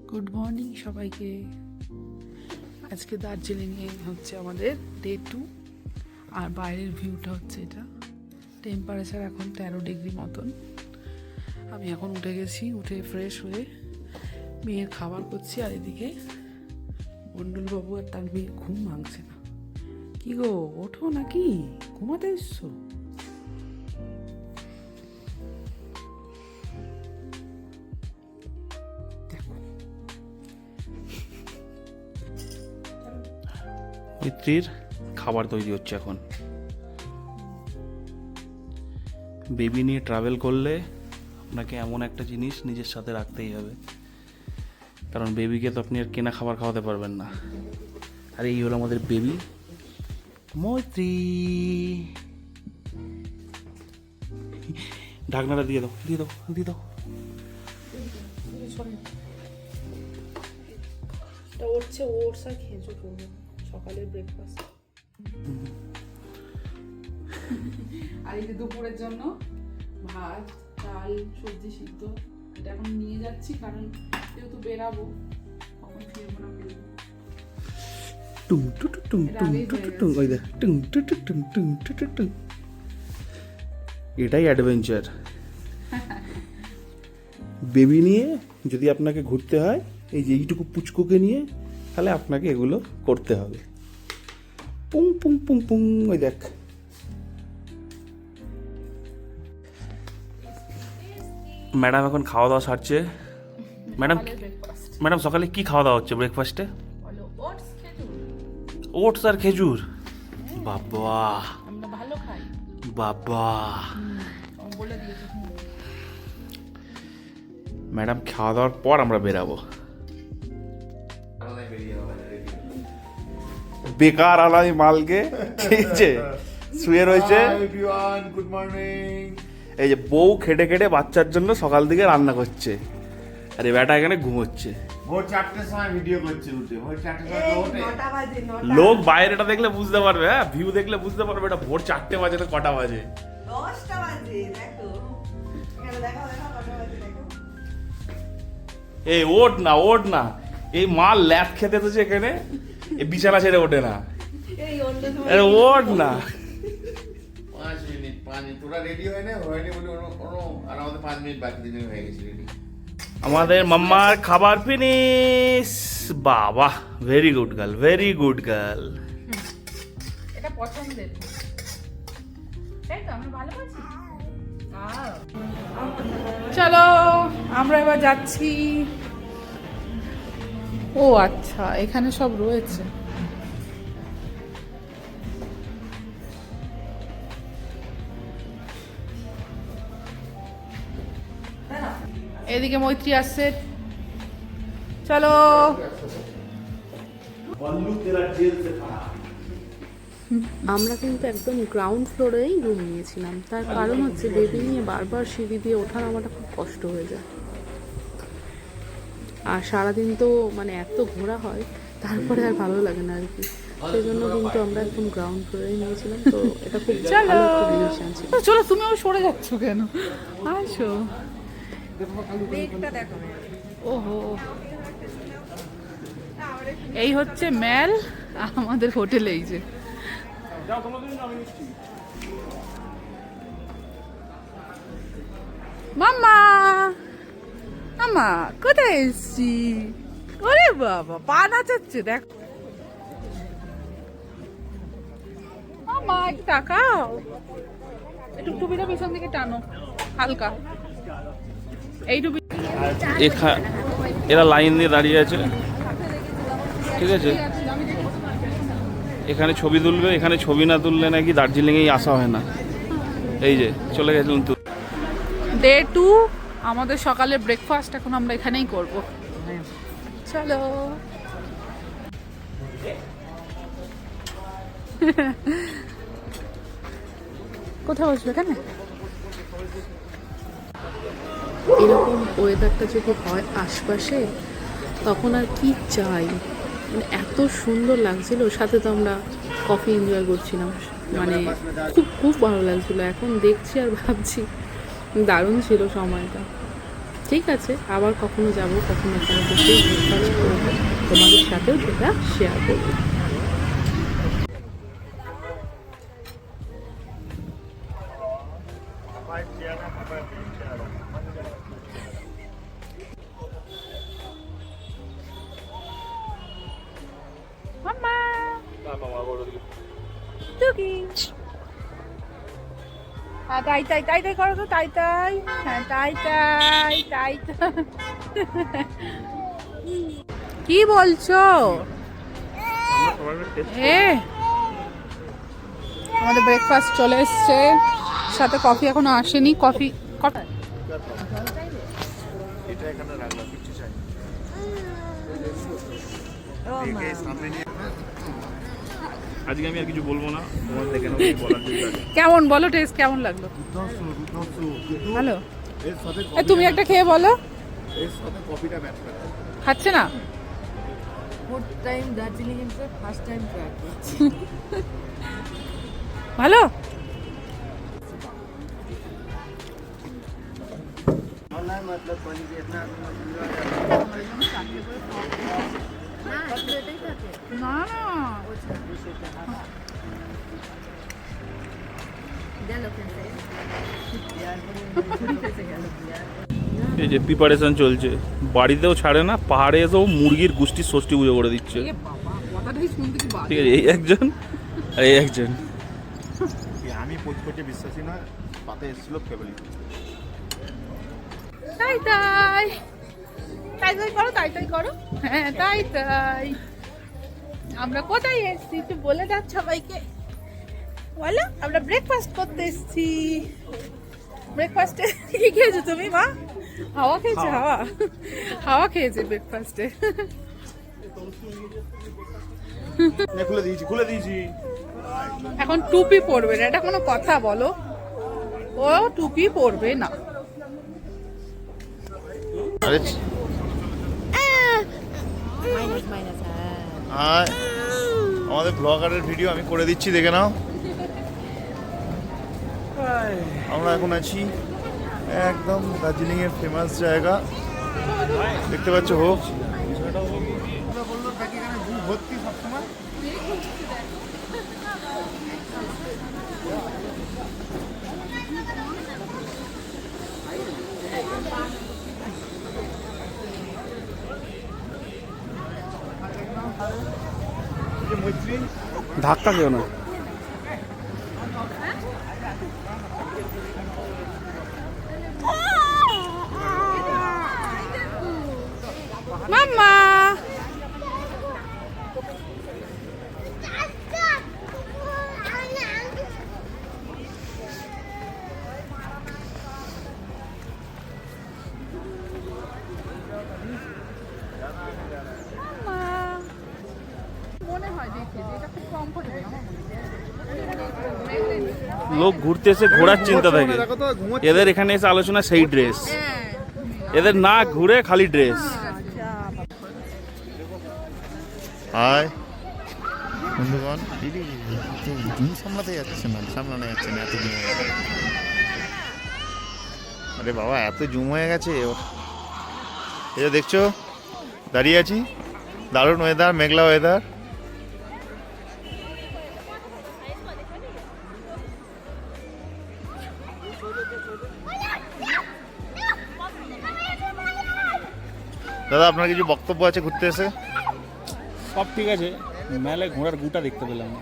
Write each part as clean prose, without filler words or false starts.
Good morning সবাইকে। আজকে দার্জিলিংয়ে হচ্ছে আমাদের ডে 2, আর বাইরের ভিউটা হচ্ছে এটা। টেম্পারেচার এখন 13 ডিগ্রি মতন। আমি এখন উঠে গেছি, উঠে ফ্রেশ হয়ে মেয়ের খাবার করছি, আর এদিকে মণ্ডলবাবু আর তার মেয়ের ঘুম ভাঙছে না। কি গো, ওঠো নাকি, ঘুমাতে এসছো? মিত্রির খাবার তৈরি হচ্ছে এখন। বেবি নিয়ে ট্রাভেল করলে আপনাকে এমন একটা জিনিস নিজের সাথে রাখতেই হবে, কারণ বেবিকে তো আপনি আর কেনা খাবার খাওয়াতে পারবেন না। আর এই হলো আমাদের বেবি মৈত্রী। ঢাকনাটা দিয়ে দাও, দিয়ে দাও, দিয়ে দাও। উঠছে ওটস আর খেজুর করবো সকালের ব্রেকফাস্ট। আর এই যে দুপুরের জন্য ভাত, ডাল, সবজি সিদ্ধ, এটা এখন নিয়ে যাচ্ছি, কারণ যেহেতু বেরাবো, কখন ফিরবো না ফিরবো। টুং টুং টুং টুং টুং টুং, ওই দেখ, টুং টুং টুং টুং টুং টুং। এটাই অ্যাডভেঞ্চার। বেবি নিয়ে যদি আপনাকে ঘুরতে হয়, এই যে এইটুকু পুচকুকে নিয়ে, তাহলে আপনাকে এগুলো করতে হবে। পুং পুং পুং পুং, ওই দেখ। ম্যাডাম এখন খাওয়া দাওয়া সারছে। ম্যাডাম সকালে কি খাওয়া দাওয়া হচ্ছে ব্রেকফাস্টে? ওটস আর খেজুর। বাবা আমরা ভালো খাই বাবা। বলে দিয়েছি। ম্যাডাম খাওয়া দাওয়ার পর আমরা বেরাবো। বেকার আলাই মালকে খেয়েছে, শুয়ে রয়েছে। Good morning. এই যে বউ খেটে খেটে বাচ্চার জন্য সকাল থেকে রান্না করছে, আর এই বেটা এখানে ঘুমোচ্ছে। ভোর 4টের সময় ভিডিও করছে উঠে, ভোর 4টের সময় ওঠে। লোক বাইরেটা দেখলে বুঝতে পারবে, হ্যাঁ ভিউ দেখলে বুঝতে পারবে এটা ভোর 4টে বাজে না কটা বাজে। 10টা বাজে, দেখো এখানে দেখো দেখো কটা বাজে দেখো। এই ওঠ না, ওঠ না, এই মাল ল্যাপ খেতে তো এখানে, এই বিছানা ছেড়ে ওঠে না। এই অন্য সময় আরে ওঠ না। 5 মিনিট তোরা রেডি হয়নি বলে আর আমাদের 5 মিনিট বাকি, দিন হয়ে গেছে রেডি। আমাদের মাম্মার খাবার ফিনিশ। বাবা, very good girl, very good girl. এটা পছন্দের, তাই তো আমরা ভালো আছি। চলো আমরা এবার যাচ্ছি। ও আচ্ছা, এখানে সব রয়েছে। এদিকে মৈত্রী আসছে, চলো। আমরা কিন্তু একদম গ্রাউন্ড ফ্লোরেই রুম নিয়েছিলাম, তার কারণ হচ্ছে বেবি নিয়ে বারবার সিঁড়ি দিয়ে ওঠা নামাটা খুব কষ্ট হয়ে যায়, আর সারাদিন তো মানে এত ঘোরা হয়, তারপরে আর ভালো লাগে না আর কি। সেই জন্য কিন্তু আমরা একদম গ্রাউন্ড ফ্লোরেই নিয়েছিলাম, তো এটা খুব ভালো একটা ডিসিশন ছিল। চলো, তুমিও সরে যাচ্ছ কেন? আসো। দেখটা দেখো। ওহো, এই হচ্ছে ম্যাল আমাদের হোটেলে। এই যে মাম্মা, মাম্মা কোথায় এসছি? ওরে বাবা, পা নাচাচ্ছে, দেখ। মাম্মা একটু তাকাও, একটু টুপিটা পিছন দিকে টানো হালকা, এই টুপি। এরা লাইন দিয়ে দাঁড়িয়ে আছে, ঠিক আছে? এখানে ছবি তুলবে, এখানে ছবি না তুললে নাকি দার্জিলিংয়েই আসা হয় না। এই যে চলে গেছিলাম তো। ডে 2 আমাদের সকালে ব্রেকফাস্ট এখন আমরা এখানেই করব। চলো। কোথায় বসবে এখানে? এরকম ওয়েদারটা যদি হয় আশপাশে, তখন আর কি চাই। মানে এত সুন্দর লাগছিল, সাথে তো আমরা কফি এনজয় করছিলাম, মানে খুব খুব ভালো লাগছিল। এখন দেখছি আর ভাবছি দারুণ ছিল সময়টা। ঠিক আছে, আবার কখনো যাব, কখনো এখানে বসেই ডিসকাস করবো, তোমাদের সাথেও সেটা শেয়ার করবো। তাই তাই তাই তাই করো তো, তাই তাই, হ্যাঁ তাই তাই তাই তাই। কি বলছো? আমাদের ব্রেকফাস্ট চলে এসছে, সাথে কফি এখনো আসেনি। কফি আজকে আমি আর কিছু বলবো না, তোমার দেখে নাও বলার জন্য। কেমন বলো, টেস্ট কেমন লাগলো? ভালো। তুমি একটা খেয়ে বলো। খাচ্ছে না? Fourth time Darjeeling এসে first time try করছি। ভালো। না না, এই যে প্রিপারেশন চলছে, বাড়িতেও ছাড়ে না, পাহাড়ে এসেও মুরগির গুষ্টির ষষ্ঠী পুজো করে দিচ্ছে। কথাটাই শুনতে কি ঠিক আছে, এই একজন আর এই একজন। আমি পোচপোচে বিশ্বাসী না, পাতে এসেছিল ফেভারি। তাই তাই তাই তাই করো, তাই তাই করো, হ্যাঁ তাই তাই। আমরা কোথায় এসেছি একটু বলে দাও সবাইকে, বলো। আমরা ব্রেকফাস্ট করতে এসেছি। ব্রেকফাস্টে কি খেয়েছো তুমি মা? হাওয়া খেয়েছে, হাওয়া হাওয়া খেয়েছে ব্রেকফাস্টে। খুলে দিয়েছি, খুলে দিয়েছি। এখন টুপি পরবে না, এটা কোনো কথা বলো? ও টুপি পরবে না। আরে আমাদের ব্লগারের ভিডিও আমি করে দিচ্ছি, দেখে নাও। আমরা এখন আছি একদম দার্জিলিং এর ফেমাস জায়গা, দেখতে পাচ্ছ হোক। ধাক্কা কেউ না। মাম্মা মনে হয় দেখে যে এটা খুব কমফোর্টেবল আমার মনে হয়। লোক ঘুরতে এসে ঘোরার চিন্তা থাকে, এদের এখানে এসে আলোচনা সেই ড্রেস, এদের না ঘুরে খালি ড্রেস। হাই বন্ধুগণ, জুম সামলাতে যাচ্ছে না, সামলানো যাচ্ছে না, এত জুম হয়ে গেছে। আরে বাবা এত জুম হয়ে গেছে। এই যে দেখছো দাঁড়িয়ে আছি, দারুণ ওয়েদার, মেঘলা ওয়েদার। দাদা আপনার কিছু বক্তব্য আছে ঘুরতে এসে? সব ঠিক আছে, মেলায় ঘোড়ার গুটা দেখতে পেলাম না।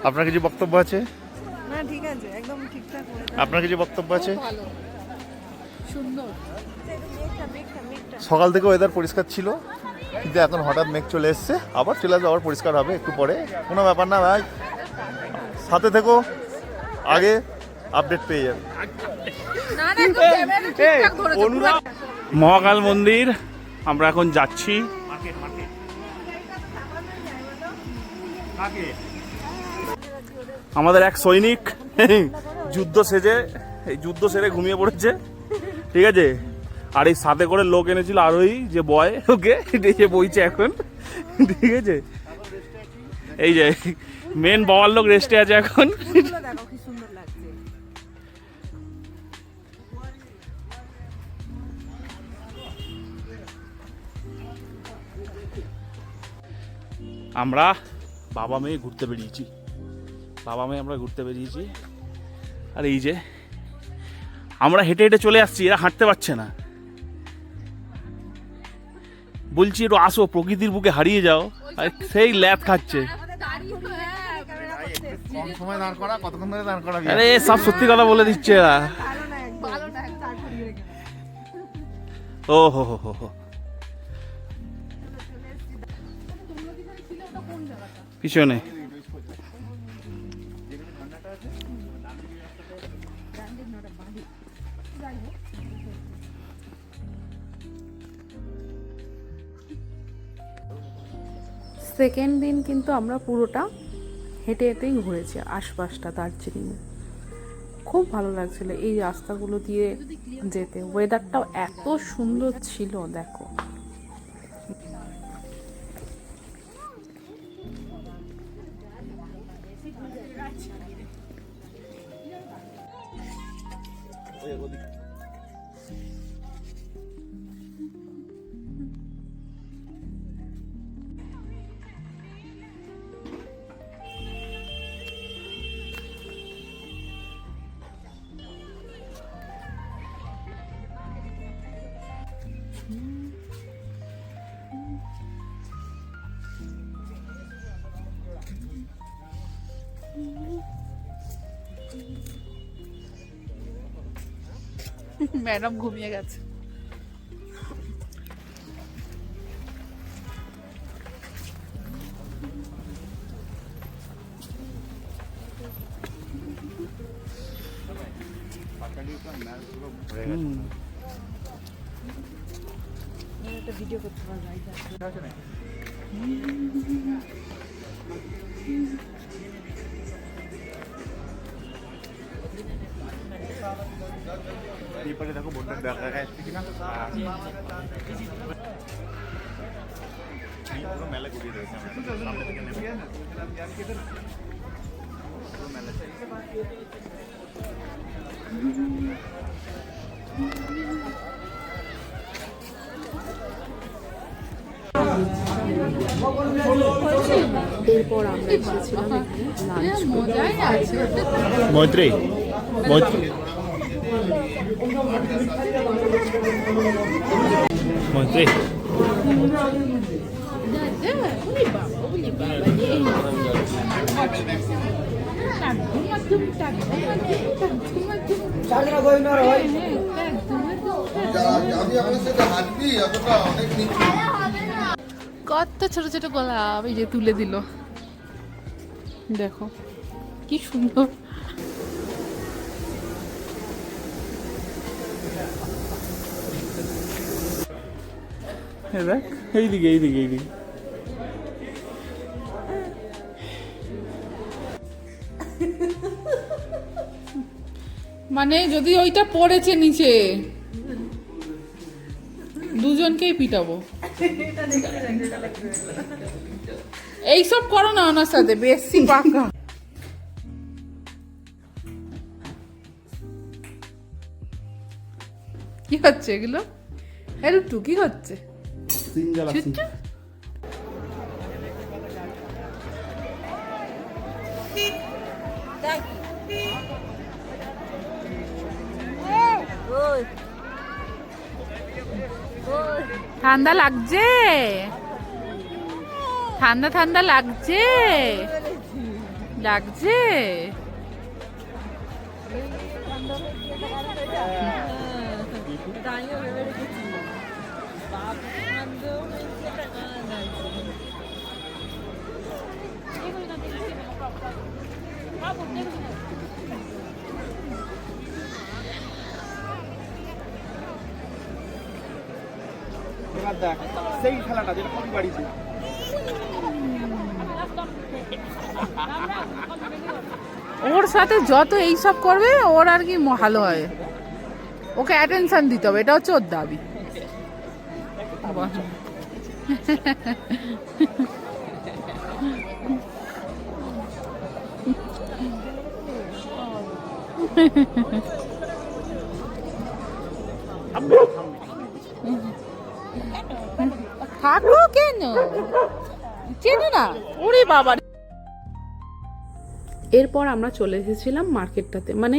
আপনার কিছু বক্তব্য আছে? না ঠিক আছে, একদম ঠিকঠাক। আপনার কিছু বক্তব্য আছে? ভালো, সুন্দর। সকাল থেকে ওয়েদার পরিষ্কার ছিল, কিন্তু এখন হঠাৎ মেঘ চলে এসছে, আবার চলে আসবে, আবার পরিষ্কার হবে একটু পরে, কোনো ব্যাপার না ভাই, সাথে থেকো, আগে আপডেট পেয়ে যাবে। না না, একদম ক্যামেরা ঠিকঠাক ধরেছো। মহাকাল মন্দির আমরা এখন যাচ্ছি। আমাদের এক সৈনিক যুদ্ধ সেরে ঘুমিয়ে পড়েছে, ঠিক আছে। আর এই সাথে করে লোক এনেছিল আরোই, যে বয় ওকে এসে বইছে এখন, ঠিক আছে। এই যে মেন বাবার লোক রেস্টে আছে এখন। দেখো কি সুন্দর লাগছে। আমরা বাবা মেয়ে ঘুরতে বেরিয়েছি, আমরা ঘুরতে বেরিয়েছি। আর এই যে আমরা হেঁটে হেঁটে চলে আসছি, এরা হাঁটতে পারছে না। বলছি একটু আসো, প্রকৃতির বুকে হারিয়ে যাও, আর সেই ল্যাদ খাচ্ছে। কম সময় দাঁড় করা, কতক্ষণ ধরে দাঁড় করাবি? আরে সব সত্যি কথা বলে দিচ্ছে এরা। ও হো হো হো হো, পিছনে সেকেন্ড দিন কিন্তু আমরা পুরোটা হেঁটে হেঁটেই ঘুরেছি আশপাশটা দার্জিলিংয়ে। খুব ভালো লাগছিল এই রাস্তাগুলো দিয়ে যেতে, ওয়েদারটাও এত সুন্দর ছিল দেখো। ম্যাডাম ঘুমিয়ে গেছে। এরপরে দেখো বোর্ডটা দেখা যাচ্ছে কিনা। পুরো মেলা ঘুরিয়ে রয়েছে সামনে থেকে নেমে। এরপর আমরা এসেছিলাম লাঞ্চ। মৈত্রী কত ছোট ছোট গোলাপ এই যে তুলে দিল, দেখো কি সুন্দর। এইদিকে মানে যদি ওইটা পড়েছে নিচে, দুজনকেই পিটাবো। এইসব করো না ওনার সাথে, বেশি পাকা। কি হচ্ছে এগুলো? একটু কি হচ্ছে? ছুচ্ছু? ঠান্ডা লাগছে, ঠান্ডা লাগছে, লাগছে। সেই খেলাটা যেটা কোন বাড়িতে ওর সাথে যত এইসব করবে ওর আর কি ভালো হয়, ওকে অ্যাটেনশন দিতে হবে, এটা হচ্ছে ওর দাবি। থাকো কেন, চেনে না, ওরে বাবা। এরপর আমরা চলে এসেছিলাম মার্কেটটাতে, মানে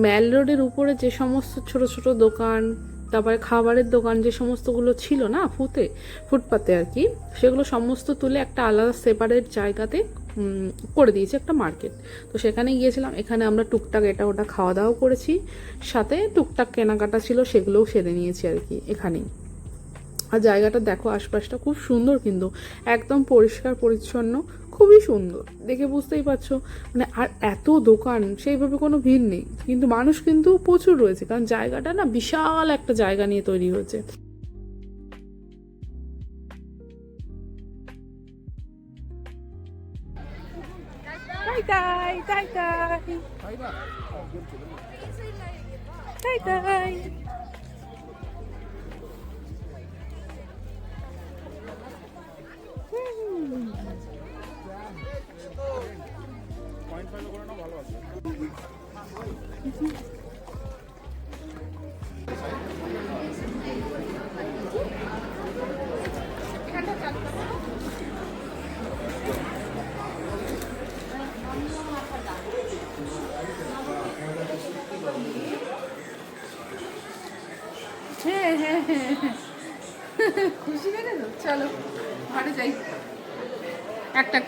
ম্যাল রোডের উপরে যে সমস্ত ছোট ছোট দোকান, তারপরে খাবারের দোকান যে সমস্তগুলো ছিল না ফুটপাতে আর কি, সেগুলো সমস্ত তুলে একটা আলাদা সেপারেট জায়গাতে করে দিয়েছে একটা মার্কেট। তো সেখানে গিয়েছিলাম, এখানে আমরা টুকটাক এটা ওটা খাওয়া দাওয়া করেছি, সাথে টুকটাক কেনাকাটা ছিল সেগুলোও সেরে নিয়েছি আর কি এখানেই। আর জায়গাটা দেখো, আশপাশটা খুব সুন্দর, কিন্তু একদম পরিষ্কার পরিচ্ছন্ন, খুবই সুন্দর, দেখে বুঝতেই পারছো। মানে আর এত দোকান, সেইভাবে কোনো ভিড় নেই, কিন্তু মানুষ কিন্তু প্রচুর রয়েছে, কারণ জায়গাটা না বিশাল একটা জায়গা নিয়ে তৈরি হয়েছে। তাই তাই তাই তাই তাই তাই। হ্যাঁ হ্যাঁ হ্যাঁ, খুশি হয়ে গেল। চলো ঘরে যাই, একটা